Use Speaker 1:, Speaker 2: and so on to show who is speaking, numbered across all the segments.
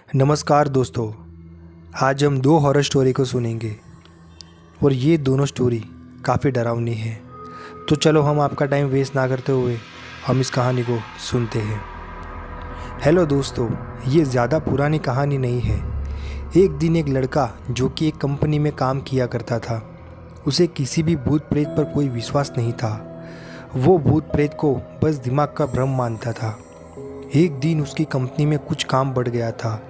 Speaker 1: नमस्कार दोस्तों। आज हम दो हॉरर स्टोरी को सुनेंगे और ये दोनों स्टोरी काफ़ी डरावनी है। तो चलो हम आपका टाइम वेस्ट ना करते हुए हम इस कहानी को सुनते हैं। हेलो दोस्तों, ये ज़्यादा पुरानी कहानी नहीं है। एक दिन एक लड़का जो कि एक कंपनी में काम किया करता था, उसे किसी भी भूत प्रेत पर कोई विश्वास नहीं था। वो भूत प्रेत को बस दिमाग का भ्रम मानता था। एक दिन उसकी कंपनी में कुछ काम बढ़ गया था,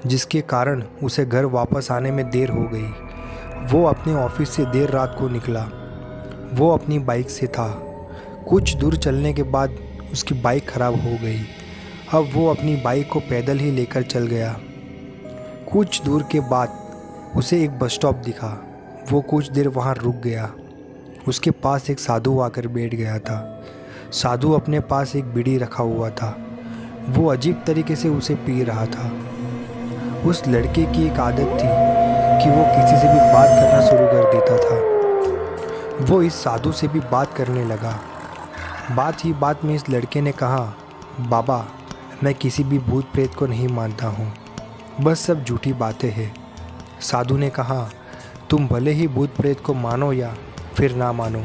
Speaker 1: जिसके कारण उसे घर वापस आने में देर हो गई। वो अपने ऑफिस से देर रात को निकला। वो अपनी बाइक से था। कुछ दूर चलने के बाद उसकी बाइक खराब हो गई। अब वो अपनी बाइक को पैदल ही लेकर चल गया। कुछ दूर के बाद उसे एक बस स्टॉप दिखा। वो कुछ देर वहाँ रुक गया। उसके पास एक साधु आकर बैठ गया था। साधु अपने पास एक बीड़ी रखा हुआ था। वो अजीब तरीके से उसे पी रहा था। उस लड़के की एक आदत थी कि वो किसी से भी बात करना शुरू कर देता था। वो इस साधु से भी बात करने लगा। बात ही बात में इस लड़के ने कहा, बाबा, मैं किसी भी भूत प्रेत को नहीं मानता हूँ, बस सब झूठी बातें हैं। साधु ने कहा, तुम भले ही भूत प्रेत को मानो या फिर ना मानो,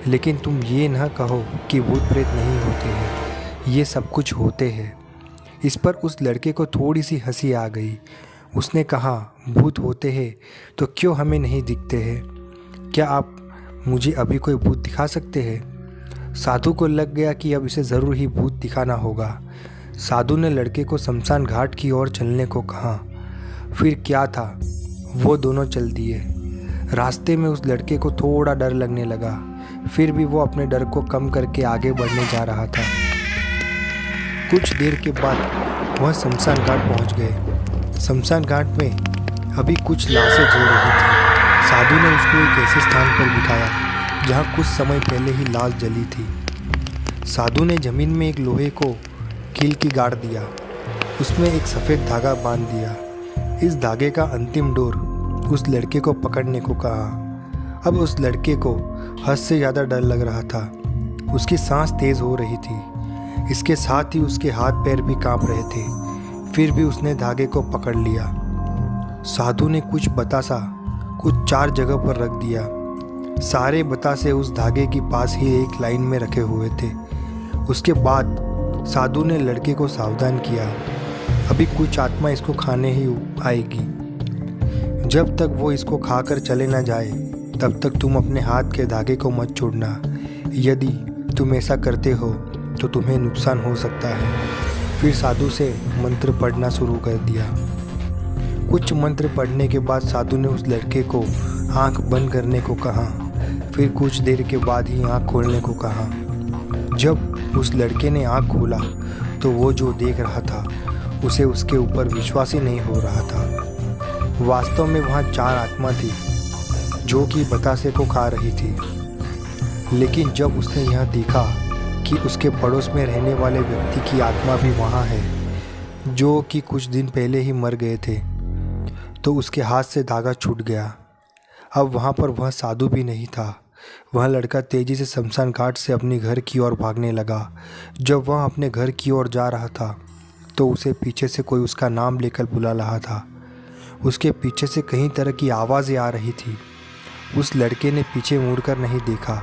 Speaker 1: लेकिन तुम ये न कहो कि भूत प्रेत नहीं होते हैं। ये सब कुछ होते हैं। इस पर उस लड़के को थोड़ी सी हंसी आ गई। उसने कहा, भूत होते हैं तो क्यों हमें नहीं दिखते हैं? क्या आप मुझे अभी कोई भूत दिखा सकते हैं? साधु को लग गया कि अब इसे ज़रूर ही भूत दिखाना होगा। साधु ने लड़के को शमशान घाट की ओर चलने को कहा। फिर क्या था, वो दोनों चल दिए। रास्ते में उस लड़के को थोड़ा डर लगने लगा, फिर भी वो अपने डर को कम करके आगे बढ़ने जा रहा था। कुछ देर के बाद वह शमशान घाट पहुंच गए। शमशान घाट में अभी कुछ लाशें जल रही थी। साधु ने उसको एक ऐसे स्थान पर बिठाया जहां कुछ समय पहले ही लाश जली थी। साधु ने जमीन में एक लोहे को कील की गाड़ दिया। उसमें एक सफ़ेद धागा बांध दिया। इस धागे का अंतिम डोर उस लड़के को पकड़ने को कहा। अब उस लड़के को हद से ज़्यादा डर लग रहा था। उसकी सांस तेज़ हो रही थी। इसके साथ ही उसके हाथ पैर भी कांप रहे थे। फिर भी उसने धागे को पकड़ लिया। साधु ने कुछ बतासा कुछ 4 जगह पर रख दिया। सारे बतासे उस धागे के पास ही एक लाइन में रखे हुए थे। उसके बाद साधु ने लड़के को सावधान किया, अभी कुछ आत्मा इसको खाने ही आएगी। जब तक वो इसको खाकर चले ना जाए, तब तक तुम अपने हाथ के धागे को मत छोड़ना। यदि तुम ऐसा करते हो तो तुम्हें नुकसान हो सकता है। फिर साधु से मंत्र पढ़ना शुरू कर दिया। कुछ मंत्र पढ़ने के बाद साधु ने उस लड़के को आंख बंद करने को कहा। फिर कुछ देर के बाद ही आंख खोलने को कहा। जब उस लड़के ने आंख खोला तो वो जो देख रहा था उसे उसके ऊपर विश्वास ही नहीं हो रहा था। वास्तव में वहाँ 4 आत्मा थी जो कि बतासे को खा रही थी। लेकिन जब उसने यह देखा कि उसके पड़ोस में रहने वाले व्यक्ति की आत्मा भी वहाँ है, जो कि कुछ दिन पहले ही मर गए थे, तो उसके हाथ से धागा छूट गया। अब वहाँ पर वह साधु भी नहीं था। वह लड़का तेज़ी से शमशान घाट से अपने घर की ओर भागने लगा। जब वह अपने घर की ओर जा रहा था तो उसे पीछे से कोई उसका नाम लेकर बुला रहा था। उसके पीछे से कई तरह की आवाज़ें आ रही थी। उस लड़के ने पीछे मुड़कर नहीं देखा।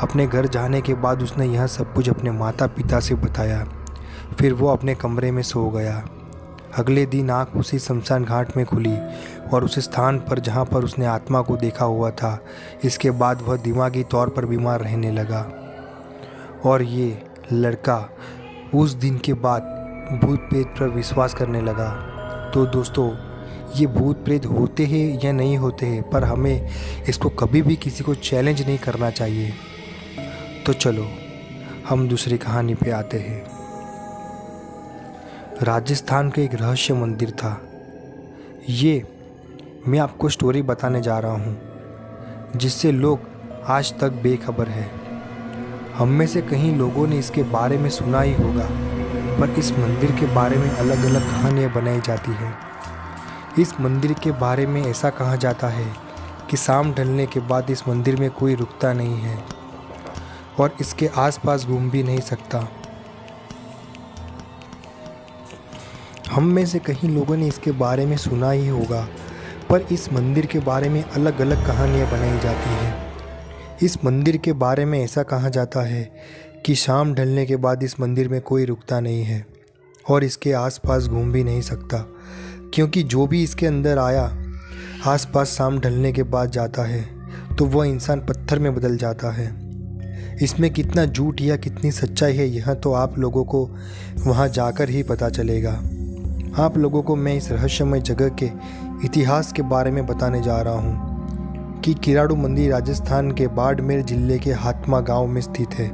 Speaker 1: अपने घर जाने के बाद उसने यह सब कुछ अपने माता पिता से बताया। फिर वो अपने कमरे में सो गया। अगले दिन आँख उसी शमशान घाट में खुली और उस स्थान पर जहाँ पर उसने आत्मा को देखा हुआ था। इसके बाद वह दिमागी तौर पर बीमार रहने लगा और ये लड़का उस दिन के बाद भूत प्रेत पर विश्वास करने लगा। तो दोस्तों, ये भूत प्रेत होते हैं या नहीं होते हैं, पर हमें इसको कभी भी किसी को चैलेंज नहीं करना चाहिए। तो चलो हम दूसरी कहानी पे आते हैं। राजस्थान का एक रहस्य मंदिर था। ये मैं आपको स्टोरी बताने जा रहा हूँ जिससे लोग आज तक बेखबर है। हम में से कई लोगों ने इसके बारे में सुना ही होगा, पर इस मंदिर के बारे में अलग अलग कहानियाँ बनाई जाती हैं। इस मंदिर के बारे में ऐसा कहा जाता है कि शाम ढलने के बाद इस मंदिर में कोई रुकता नहीं है और इसके आसपास घूम भी नहीं सकता। हम में से कई लोगों ने इसके बारे में सुना ही होगा, पर इस मंदिर के बारे में अलग अलग कहानियाँ बनाई जाती हैं। इस मंदिर के बारे में ऐसा कहा जाता है कि शाम ढलने के बाद इस मंदिर में कोई रुकता नहीं है और इसके आसपास घूम भी नहीं सकता, क्योंकि जो भी इसके अंदर आया आसपास शाम ढलने के बाद जाता है तो वह इंसान पत्थर में बदल जाता है। इसमें कितना झूठ या कितनी सच्चाई है यह तो आप लोगों को वहां जाकर ही पता चलेगा। आप लोगों को मैं इस रहस्यमय जगह के इतिहास के बारे में बताने जा रहा हूँ कि किराड़ू मंदिर राजस्थान के बाड़मेर जिले के हातमा गांव में स्थित है,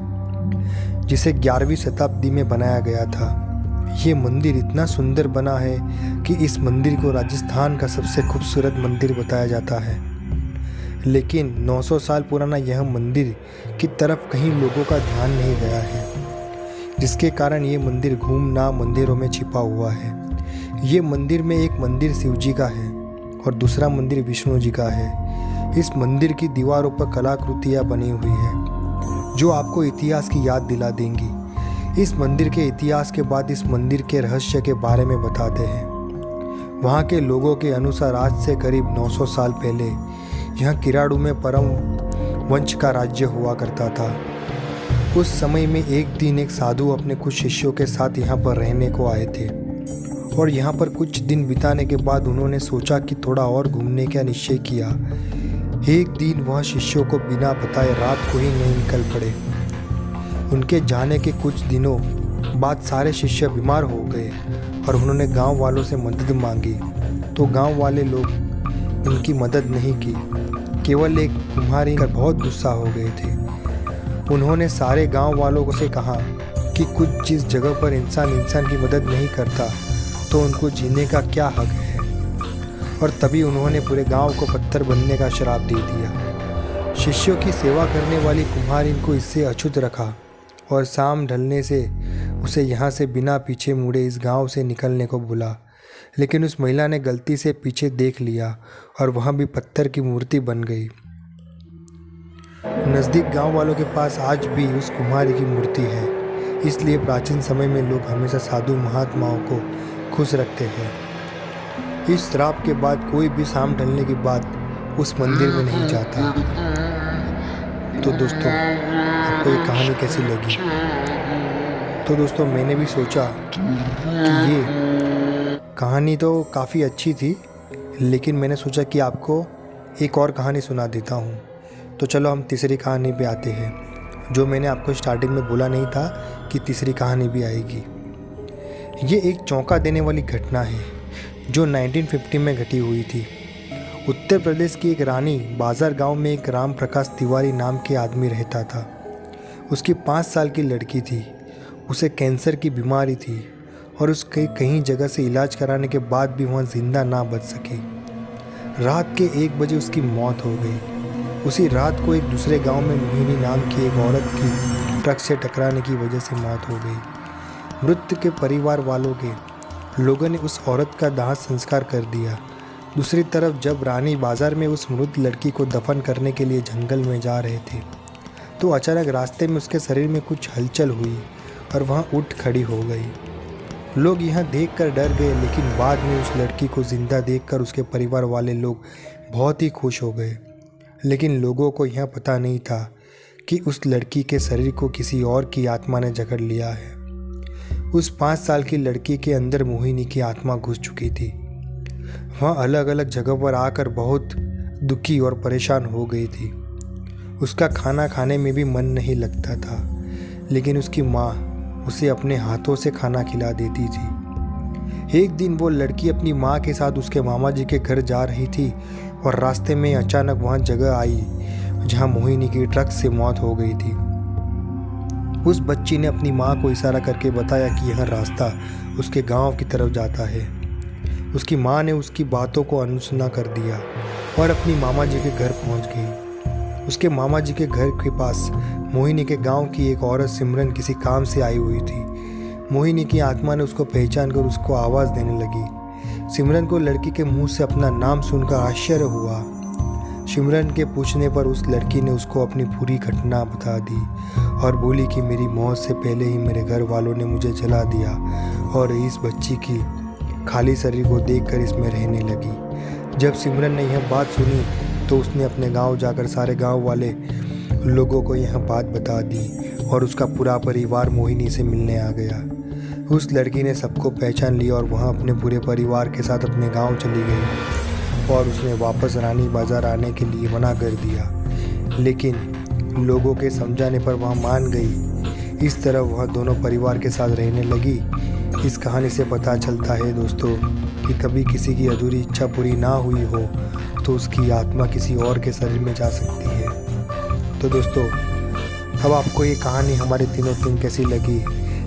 Speaker 1: जिसे 11वीं शताब्दी में बनाया गया था। ये मंदिर इतना सुंदर बना है कि इस मंदिर को राजस्थान का सबसे खूबसूरत मंदिर बताया जाता है। लेकिन 900 साल पुराना यह मंदिर की तरफ कहीं लोगों का ध्यान नहीं गया है, जिसके कारण ये मंदिर घूमनाम मंदिरों में छिपा हुआ है। ये मंदिर में एक मंदिर शिव जी का है और दूसरा मंदिर विष्णु जी का है। इस मंदिर की दीवारों पर कलाकृतियाँ बनी हुई हैं जो आपको इतिहास की याद दिला देंगी। इस मंदिर के इतिहास के बाद इस मंदिर के रहस्य के बारे में बताते हैं। वहाँ के लोगों के अनुसार आज से करीब 900 साल पहले यहाँ किराड़ू में परम वंश का राज्य हुआ करता था। उस समय में एक दिन एक साधु अपने कुछ शिष्यों के साथ यहाँ पर रहने को आए थे और यहाँ पर कुछ दिन बिताने के बाद उन्होंने सोचा कि थोड़ा और घूमने का निश्चय किया। एक दिन वह शिष्यों को बिना बताए रात को ही नहीं निकल पड़े। उनके जाने के कुछ दिनों बाद सारे शिष्य बीमार हो गए और उन्होंने गांव वालों से मदद मांगी, तो गांव वाले लोग उनकी मदद नहीं की। केवल एक कुम्हारी का बहुत गुस्सा हो गए थे। उन्होंने सारे गांव वालों से कहा कि कुछ जिस जगह पर इंसान की मदद नहीं करता तो उनको जीने का क्या हक है, और तभी उन्होंने पूरे गांव को पत्थर बनने का श्राप दे दिया। शिष्यों की सेवा करने वाली कुम्हारी को इससे अछूत रखा और शाम ढलने से उसे यहाँ से बिना पीछे मुड़े इस गांव से निकलने को बोला। लेकिन उस महिला ने गलती से पीछे देख लिया और वहाँ भी पत्थर की मूर्ति बन गई। नज़दीक गांव वालों के पास आज भी उस कुम्हारी की मूर्ति है, इसलिए प्राचीन समय में लोग हमेशा साधु महात्माओं को खुश रखते हैं। इस श्राप के बाद कोई भी शाम ढलने के बाद उस मंदिर में नहीं जाता। तो दोस्तों, आपको ये कहानी कैसी लगी? तो दोस्तों, मैंने भी सोचा कि ये कहानी तो काफ़ी अच्छी थी, लेकिन मैंने सोचा कि आपको एक और कहानी सुना देता हूँ। तो चलो हम तीसरी कहानी पे आते हैं, जो मैंने आपको स्टार्टिंग में बोला नहीं था कि तीसरी कहानी भी आएगी। ये एक चौंका देने वाली घटना है जो 1950 में घटी हुई थी। उत्तर प्रदेश की एक रानी बाजार गांव में एक राम प्रकाश तिवारी नाम के आदमी रहता था। उसकी 5 साल की लड़की थी। उसे कैंसर की बीमारी थी और उसके कई जगह से इलाज कराने के बाद भी वह जिंदा ना बच सकी। रात के 1 बजे उसकी मौत हो गई। उसी रात को एक दूसरे गांव में मोहिनी नाम की एक औरत की ट्रक से टकराने की वजह से मौत हो गई। मृत के परिवार वालों के लोगों ने उस औरत का दाह संस्कार कर दिया। दूसरी तरफ जब रानी बाजार में उस मृत लड़की को दफन करने के लिए जंगल में जा रहे थे तो अचानक रास्ते में उसके शरीर में कुछ हलचल हुई और वह उठ खड़ी हो गई। लोग यह देखकर डर गए, लेकिन बाद में उस लड़की को जिंदा देखकर उसके परिवार वाले लोग बहुत ही खुश हो गए। लेकिन लोगों को यह पता नहीं था कि उस लड़की के शरीर को किसी और की आत्मा ने जकड़ लिया है। उस 5 साल की लड़की के अंदर मोहिनी की आत्मा घुस चुकी थी। वह अलग अलग जगह पर आकर बहुत दुखी और परेशान हो गई थी। उसका खाना खाने में भी मन नहीं लगता था, लेकिन उसकी माँ उसे अपने हाथों से खाना खिला देती थी। एक दिन वो लड़की अपनी माँ के साथ उसके मामा जी के घर जा रही थी और रास्ते में अचानक वहाँ जगह आई जहाँ मोहिनी की ट्रक से मौत हो गई थी। उस बच्ची ने अपनी माँ को इशारा करके बताया कि यह रास्ता उसके गांव की तरफ जाता है। उसकी माँ ने उसकी बातों को अनसुना कर दिया और अपनी मामा जी के घर पहुँच गई। उसके मामा जी के घर के पास मोहिनी के गांव की एक औरत सिमरन किसी काम से आई हुई थी। मोहिनी की आत्मा ने उसको पहचान कर उसको आवाज़ देने लगी। सिमरन को लड़की के मुंह से अपना नाम सुनकर आश्चर्य हुआ। सिमरन के पूछने पर उस लड़की ने उसको अपनी पूरी घटना बता दी और बोली कि मेरी मौत से पहले ही मेरे घर वालों ने मुझे जला दिया और इस बच्ची की खाली शरीर को देखकर इसमें रहने लगी। जब सिमरन ने यह बात सुनी तो उसने अपने गांव जाकर सारे गांव वाले लोगों को यह बात बता दी और उसका पूरा परिवार मोहिनी से मिलने आ गया। उस लड़की ने सबको पहचान लिया और वहाँ अपने पूरे परिवार के साथ अपने गांव चली गई और उसने वापस रानी बाज़ार आने के लिए मना कर दिया, लेकिन लोगों के समझाने पर वह मान गई। इस तरह वह दोनों परिवार के साथ रहने लगी। इस कहानी से पता चलता है दोस्तों कि कभी किसी की अधूरी इच्छा पूरी ना हुई हो तो उसकी आत्मा किसी और के शरीर में जा सकती है। तो दोस्तों, अब आपको ये कहानी हमारी तीनों टीम कैसी लगी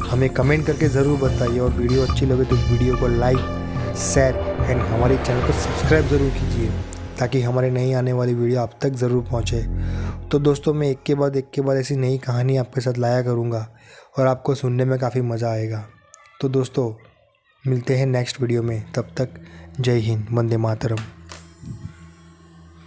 Speaker 1: हमें कमेंट करके ज़रूर बताइए, और वीडियो अच्छी लगे तो वीडियो को लाइक, शेयर एंड हमारे चैनल को सब्सक्राइब ज़रूर कीजिए ताकि हमारे नई आने वाली वीडियो आप तक ज़रूर पहुँचे। तो दोस्तों, मैं एक के बाद ऐसी नई कहानी आपके साथ लाया करूँगा और आपको सुनने में काफ़ी मज़ा आएगा। तो दोस्तों, मिलते हैं नेक्स्ट वीडियो में। तब तक जय हिंद, वंदे मातरम।